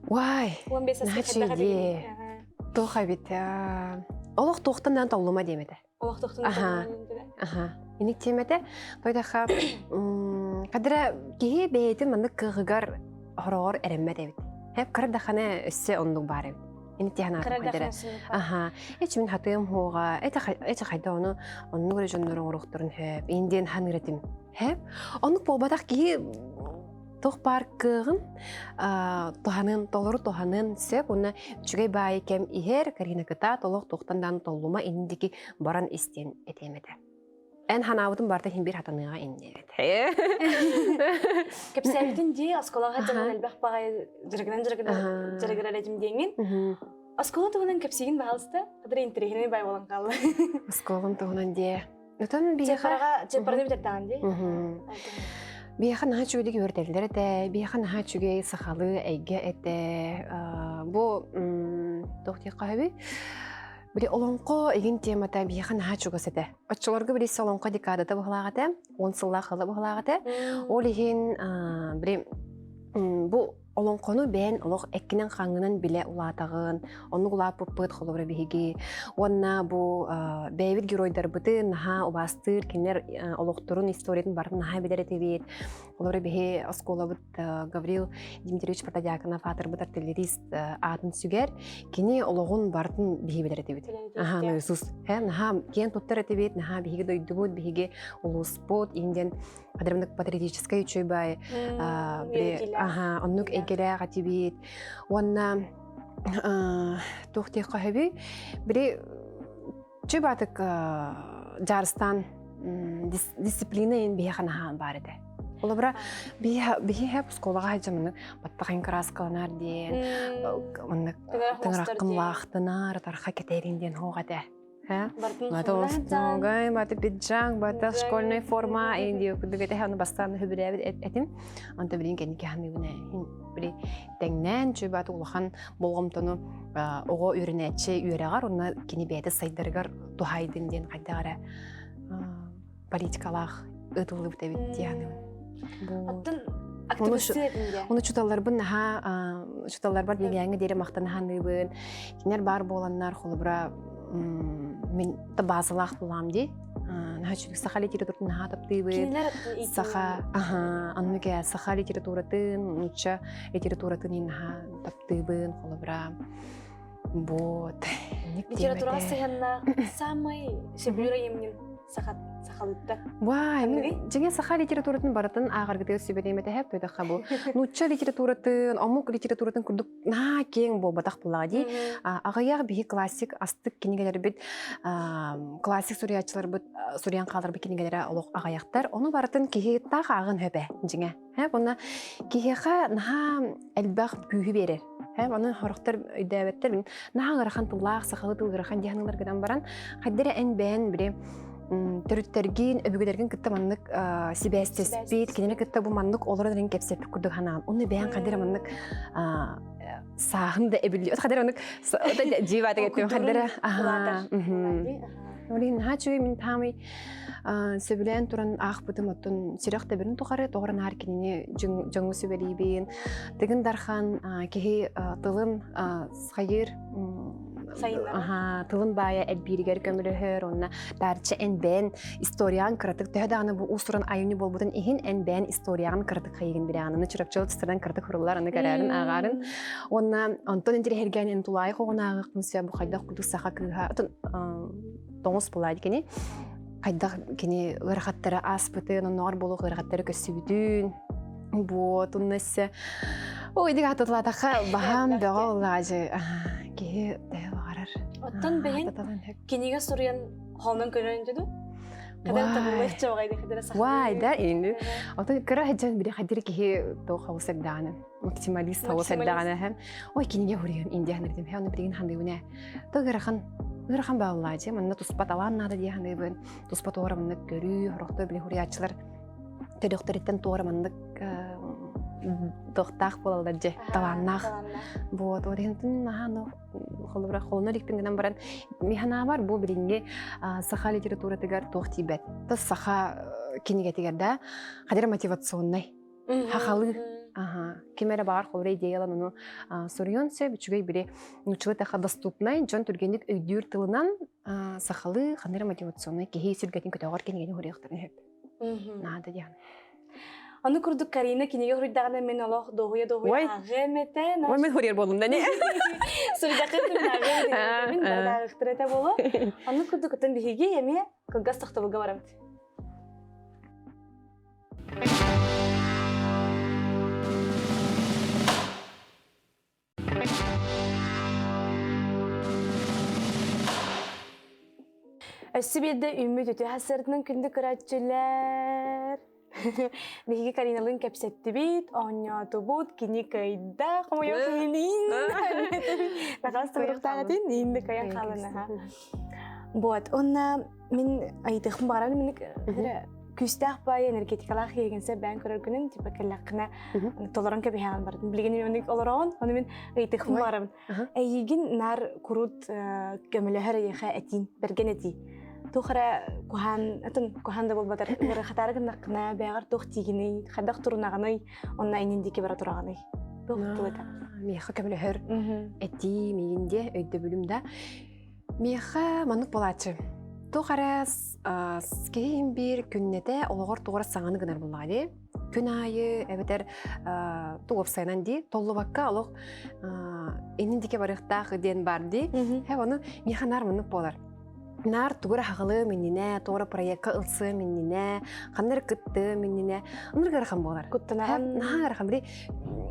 Вай, начи де. Тоқа бит. Олық тоқтымдан таулыма демеді. Олық тұқтын Енік темеді. Тойдаға қадыра кейі бейті мұнды қығығар ғырғыр әріммәд әбіт. Әп қырдақаны өссе ондың бар әбіт. Енік тегін ағым қадыра. Әчі мен хатығым хоға, әчі қайда оны көрі жонларын ұрықтырын әп, енден хан үретім. Әп, онық болбадақ кейі тоқ бар кығын, толыры тоғанын сөп, оны жүгей бай кәм ихер, кәргені кіта толық тоқтандан толума ендекі баран істен етемеді. Ән ханауытын барда хин bir хатаныға иннебет. Кепсәлден де асколаға жығын әлбәқ бағай жыргынан әдім деңін. Аскола тұғынан кепсеген бағалысты, қадыр интерегіне бай болан қалды. Асколым тұғынан де. Чепараға чепарды бітердіған де. Бияха наха чугеди көртелдер эте, бияха наха чуге сахалы әйге эте. Бу тоқтия қайбы. Били олонқо еген темата бияха наха чугас эте. Отчыларга били солонқо декадата бұғылағаты, 10 сылла қылы бұғылағаты. Ол еген бу олонкону бен олох эккинен каңынан биле улатагын, onu улаппыт холобра биһиги. Онна бу бэйбит геройдар быты наха убастыр кинер олохторун историятын барын наха билер этебит. Олора биһи осколабыт Гаврил Дмитриевич Протодиаконов атыр быт артиллерист атын сүгер, кини ологун бартын биһи билер этебит. Аха, Иисус. Наха кен туттар этебит, наха биһиги дойдубут, биһиги улуспот, инден кадырмдык патриотическая үчөйбай. Аха, оннук эгеле гатибит. Онна тухти кахаби бири чөбатык жарыстан дисциплина ин биханахан барыды. Олабра бихе школага хаҗамны баттагын краскаланар ден, онны тыңраккын вактынар тарха кетеринден хогада. Бартын баты пиджак, баты школьная форма, инди күдөгете ханы бастан хөбүрәбит этим. Анта билин кеники ханы буна. Били теңнән чөбат улахан болгомтону ого үрнәче үрәгар, онна кини бәте сайдыргар тухайдын ден кайдагара. Политикалах ытылып дебит дияны. Аттын активисттеринде. Оны чуталар бун наха чуталар бар дигәнгә дире мактанаханыбын. Кинер бар боланнар холбра мен табазалах булам ди. Нахачук саха литературатын наха таптыбын. Кинелер Саха, анныга саха литературатын, нуча литературатын наха таптыбын холбра. Вот. литературага сыганна самый себюра емнин сахалытта. Вай, мен саха литературатын баратын агаргыты сөбедемете хеп тойда хабу. Нуча литературатын, амук литературатын курдук на кең бо батак булади. Агаяк биһи классик астык кинигелер бит классик суриячылар бит суриян калдар бит кинигелер олок агаяктар. Оны баратын кихи так агын хөбе жиңе. Хеп оны кихиха наха элбах күйү берер. Хеп аны хорохтар өйдөбөттөр наха гарахан туллах сахалы тулгарахан дияныйлар гыдан баран. Хаддере эн бен бире төрүттөргин өбүгөлөргүн кытта маннык сибэстеспит кинене кытта бу маннык олордорин кепсеп курдук ханан уну бээн кадыр маннык саахында эбилли кадыр маннык жибата кеттим кадыр Олин хачуй мин тамый сөбүлен туран ах бутум оттун сирахта бирин тухары тогран ар кинене жаңгы сөбелибин деген дархан кихи тылын сайыр тылын бая элбиригер көмүлөһөр онна дарча эн бен историян кыртык төһданы бу усуран айыны болбутун ихин эн бен историян кыртык хайгын биранын чыракчыл тыстырдан кыртык хурулар аны карарын агарын онна антон интер херген эн тулай когонагы кынса бу хайда кудук саха кыга тоңус булайды кени хайда кени ырахаттары аспыты нор болу ырахаттары көсүбүтүн вот уннесе ой дига татлатаха бахам бегаллажы ки деварар Оттан бэйин киниге сурыян холман көрөндүдү. Кадан табылык жогайды кадара сахна. Вай, да инди. Оттан кара хаджан бири хадир ки то хаусак дана. Максималист хаусак дана хам. Ой киниге хурыян инди ханырдым. Ханы бирин хандыуна. То гарахан бааллажы. Манна туспат алан нада ди хандыбын. Туспат ора манна көрүү, хорокто били хуриячылар. Төдөктөрүттен тора манна доктах болалдажы таланнах. Вот, орентин нахано холбра холнор икпингенен баран механа бар бу биринге саха литература тегер тохтибет. Та саха киниге тегерда кадер мотивационный. Хахалы кемере бар холбра идеялан уну сурьонсе бичугай бири нучулы таха доступный жон түргендик өйдүр тылынан сахалы кадер мотивационный кихи сүргетин көтөгөр киниге хурыяктарын хеп. Нада диян. Аны курдук Карина киниге хурдагана мен олох догуя агемете. Ой, мен хурьер болдум да не. Сурдакын нагы мен дагыктырата боло. Аны курдук тен биһиге эме кылгас тактабыга барам. Өссүбедде үмүт өтө хасырдын күндү көрөчүлөр. Биһиги Кариналын кепсетти бит, оңноту бут, кини кайда, комойо килин. Накас туруктагатын, инде каян калына. Вот, онна мен айтыхым баран мен күстәк бай энергетикалах егенсе бән көрөргүнүн типа келлакына толорон кебехан бар. Билген мен олорон, аны мен айтыхым барам. Эйгин нар курут көмөлөһөр яха этин, берген эти. Тухара кухан да болбатар. Ора хатарыгын накна бягар тух тигини, хадак турунаганы, онна инендике бара тураганы. Туохтууда. Меха көмөлөһөр эти миинде өйдө бүлүмдө. Меха манук болачы. Тухарас скейин бир күннете ологор тугар саңаны гынар буллагы. Күн айы эбетер тугуп сайнан ди толлубакка олог эниндике барыктагы ден барди. Оны механар манук болар. Нар тугура хагылы миннине, тугура проектка ылсы миннине, ханнар кытты миннине, ыныргархан болар. Куттанаган. Нахархан били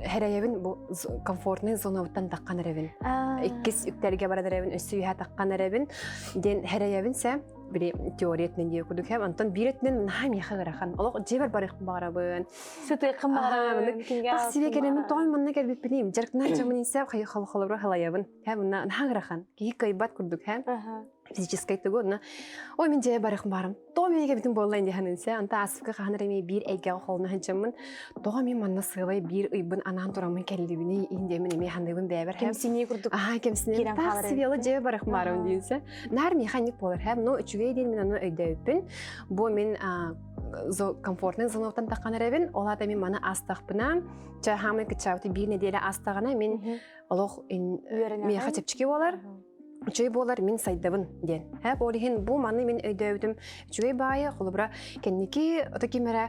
хереевин бу комфортный зонабыттан таккан эребин. Иккис үктерге барадар эребин, өссүйһә таккан эребин. Ден хереевин се били теориятнен дие кудук һәм антон биретнен наһа миха гарахан. Олог жебер барык барабын. Сүтэ кымбарабын. Бак сибе кенем той манна келбит билим. Жаркна жамын инсап хай халхалыбра халаябын. Һәм наһа гарахан. Ки кайбат курдук һәм физический тугодна. Ой мен же барык барам. То меге битин боллайн диханынса, анта асыпка ханарами бир эйге холна ханчамын. То мен манна сылай бир ыйбын анан турамын келдибини индемин эме хандыбын бәбер һәм Кемсини курдук. кемсине Кирен так халар сибеле же барык барам дийсе. Нар механик болар һәм но үчүгө дейин мен аны өйдөппүн. Бу мен комфортный зонавтан таккан эребин. Олата мен мана астакпына. Ча хамы кычауты бир неделе астагана мен олох меха чепчики болар. Чөй болар мин сайдабын ден. Һәп олиһин бу маны мин өйдөүдүм. Чөй бая холубра кенники отокимера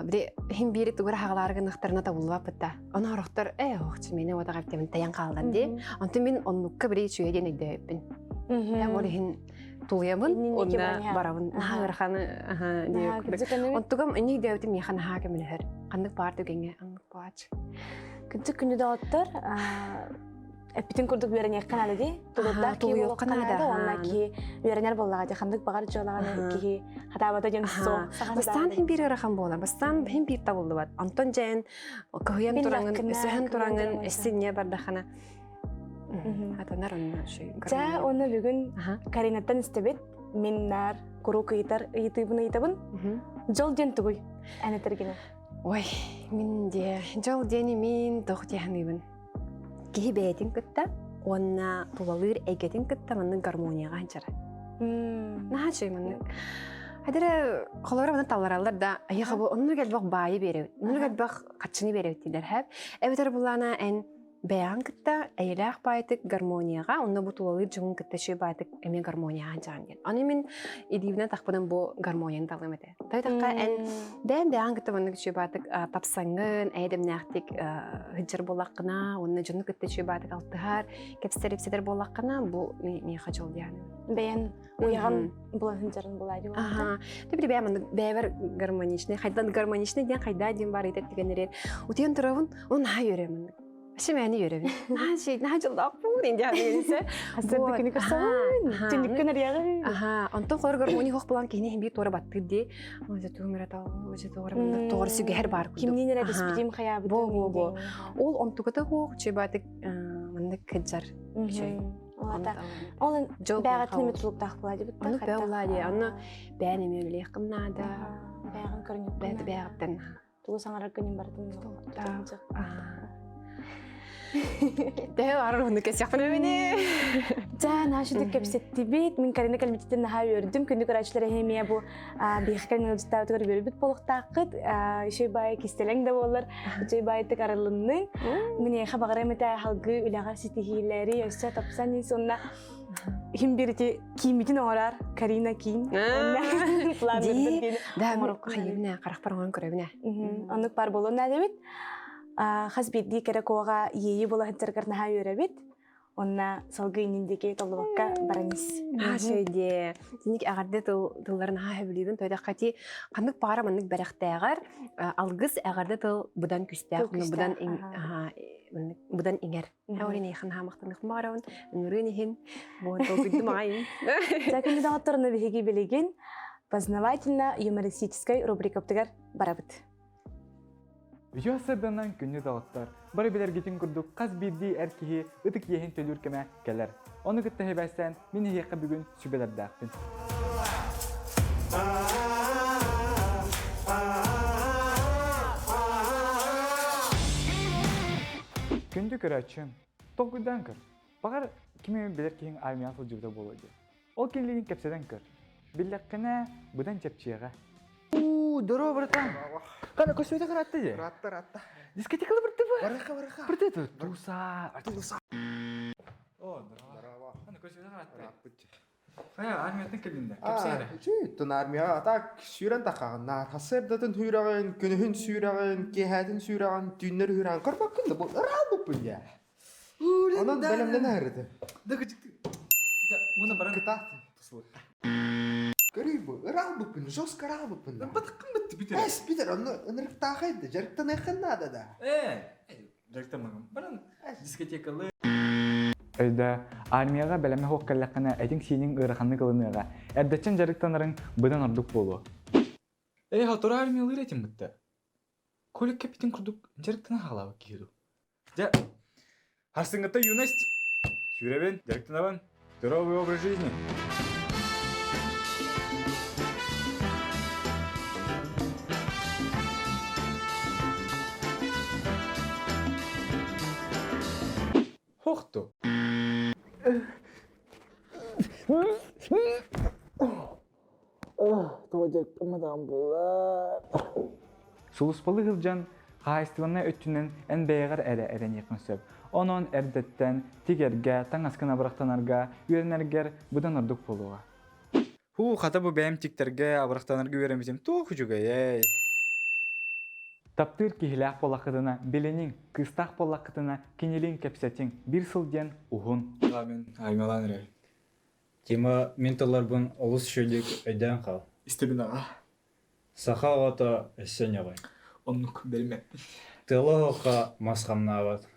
бир хим бири тугур хагаларга нактарына табылып битта. Аны арыктар охчы мени отага тем таян калдан ди. Антын мин оннукка бир чөй ден өйдөүппүн. Һәп олиһин тулыябын, онда барабын. Хагырханы ди. Онтугам эни дөүтүм яхан хагы милер. Кандык бар дегенге аңлык бач. Күнтү күнү да оттор. Эпитин курдук берене канады ди. Тулда ки болуп канады. Онна ки беренер боллага жахандык багар жолаганы ки хатабата жен со. Бастан хим бир рахан болар. Бастан хим бир табылды бат. Антон жен кыйын турангын, эсен турангын, эсинне бардахана. Атанар онна шөй. За оны бүгүн Каринаттан истебет. Миннар куру кыйтар ыйтыбын ыйтабын. Жол ден тугуй. Анетергене. Ой, мин де жол дени мин тохтяхныбын. Ки бетин кытта, онна тулалыр эгетин кытта манны гармонияга ханчара. Наха шөй манны. Адыра холора мана талларалар да аяга бу онну гел бак байы берет. Онну гел бак качыны берет дилер һәп. Эбетер булана эн бәян кытта әйләк байтык гармонияга, онна бу тулалыр жугун кытта шөй байтык эме гармонияга жан. Аны мин идивне такпадан бу гармонияны талым эте. Тайтакка эн бәян кытта манны шөй байтык тапсаңын, әйдем нәхтик хыҗыр булакына, онна жугун кытта шөй байтык алтыгар, кепстерипседер булакына бу ми хачыл дияны. Бәян уяган булатын жарын булайды. Тепри бәян бәвер гармоничный, хайдан гармоничный ден хайда ден бар итеп дигәннәр. Утен торабын, он ха йөрәмен. Шимәне йөрәмен. Ха җылдак бу инде дигәнсә. Асырды көне күрсәм, төнлеккән ягы. Антон хор гармония хок булан кине бир тора батты ди. Өзө түмәрә тау, өзө торабында тор сүгәр бар. Кимнин рә диспетим хаябы. Бу. Ул онтугата хок чебатык мында кыджар. Ол бәгатны метлук тахпылады бит. Аны бәулады, аны бәнеме билек кымнада. Бәган көрүнүп. Бәгаттан. Туу саңара көнүм бардым. Дәу арыны кесяхпына мене. Жа нашыды кепсетти бит. Мен Карина калбиттен наха өрдүм. Күндүк арачылар хемия бу бихкен университетта бербит болуктакыт. Ишей бай кистелең да болар. Ишей бай текарылынны. Мен хабагырамета халгы үлага ситихилери өсө тапсан сонна хим бирти кимитин орар Карина кин. Ди. Да, кайыбына карак барган көрөбүнө. Анык бар болуна дебит. Хасбидди керекога ейи бола хаттаргар наха өрөбит. Онна салгы ининдеки толлубакка барамис. Шөйде. Диник агарды тылларын ха хөблүбүн тойда кати кандык бара мандык барактагар алгыс агарды тыл будан күстә, будан иңер. Әүрене хан хамактынык барабын. Нурынихин бу толгыды майын. Закын дагаттарны биһиги билеген познавательно-юмористической рубрикаптыгар барабыт. Видеосырданан күнні дағыттар. Бары білер кетен күрдік қаз бірдей әркеге ұтық ехін төлір кеме келер. Оны күтті хебәстен мені еқі бүгін сүбелерді ақпын. Күнді көр әтшім, тоқыдан көр. Бағар кеме білер кейін армиян сол жүрді болады. Ол келігін кепседен көр. Білдіққіне бұдан чепчеға. Здорово, братан. Когда косвете кратты же? Ратта. Дискотекалы бірді Бараха. Бірде туса. О, здорово. Аны көсөдөн атты. Армияттын келинде. Кепсере. Тун армия так сүйрен тақаған. Хасырдатын хүйраған, күнүхүн сүйраған, кехәдин сүйраған, түннер хүйраған. Көрбөк күндө бу ырал буппун я. Онан белемден әрді. Муна баран Кытақты. Көрүй бу ырал буппун, жос ырал буппун. батыккын битти бүтө. Эс битер, оны ынырык тақайды. Жарықтан эхэн нада да. Жактамагам. Баран дискотекалы. Өйдө армияга белеме хок келлеккана этиң синин ыраханны кылыныга. Эрдечен жарыктанырың быдан ордук болу. Хатура армия ыретим битте. Колик капитан курдук жарыктана халабы киду. Ja, харсыңгыта юность. Сүйребен, жарыктанабан. Здоровый образ жизни. Хохту. Сулуспалы гылжан хайстыванна өттүнен эн бэйгар эрен якын сөп. Онон эрдеттен тигерге, таңаскына барактанарга, үйренергер будан ордук болуга. Хата бу бэм тиктерге абырактанарга үйренбесем тух жүгө эй. Таптыр кихилах болакытына, беленин кыстах болакытына кинелин кепсетин бир сылден ухун. Мен аймаланыр. Тема менталар бун олус шөлдік өйден қал. Истебин ага. Саха оғата өссен яғай. Оннук белме. Тылы оқа масқамна абад.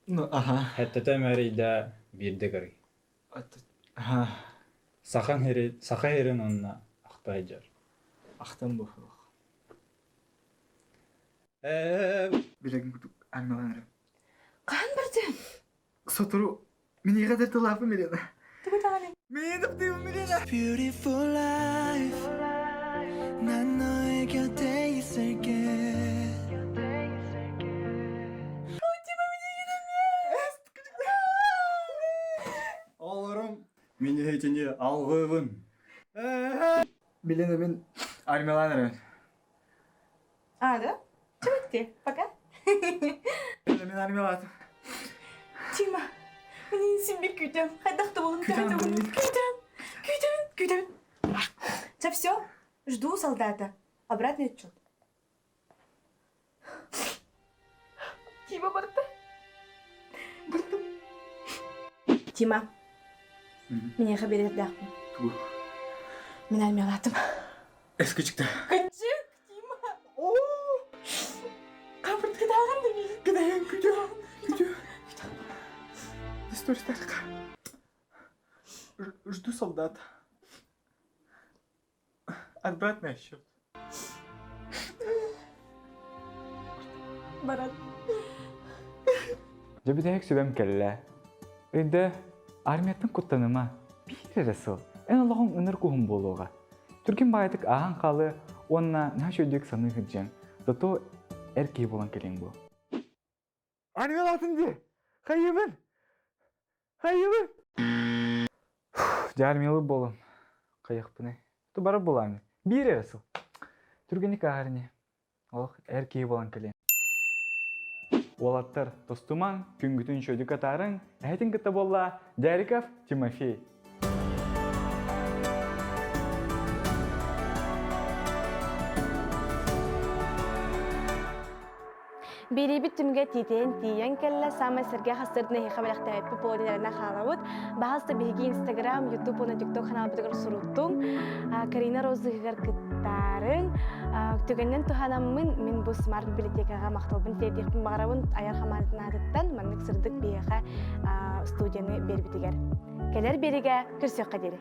Ну, ага. Хәттәтә мәрейді бирді кірі. Ага. Саха херін онына ақтай жар. Ахтан бу. Билегин күтүп аймаланыр. Қан бірден? Сотуру мені қадар тылапы мерені. Мен даптыйым мерені. Beautiful life 난 너의 곁에 있을게 Оларым, мені хейтіне алғывын. Билені мен аймаланыр. Да? Чебетте, пока. Билені мен аймалатым. Тима, мен сенбек күйтем. Қайдақты болым Күйтем. Все, жду солдата. Обратный отчет. Тима барды. Тима, меня хабер етдақпын. Мен армиялатым. Эскічікті. Качек, Тима. Қабырт кыдағанды мен. Кыдайын күтю. Историяларға. Жду солдата. Обратный отсчет. Барат. Жабидәйік сөбәм кәлі. Өйді армияттың құттаныма бір рәсіл. Ән Allah'ın ыныр кухым болуға. Түркен байытық аған қалы, онына наш өйдек саны ғыджан. Зато әркей болан келең бұл. Армиялатын де! Қайыбын! Жармиялы болын. Қайықпыны. Ту бары болан. Bir рәсіл. Түргенік ағарыне. Олық әркей болан келең. Олаттар достуман, күнгүтүн шөдік атарын, әйтін кітті болла, Дәріков Тимофей. Беребит түмге титен тиен келле самай сырге хастырдына хабалақта әппі полдилеріне қалауыд. Бағасты беги Instagram, YouTube, оны TikTok канал бұдығыр сұруттың. Карина Розығығыр кіттарын. Түгеннен тұханамын мен бұл смарт библиотекаға мақталбын тетекпін бағарауын аяр қамалытын адыттан маннық сырдық бейіға студияны бербітігер. Келер береге кірсек қадері.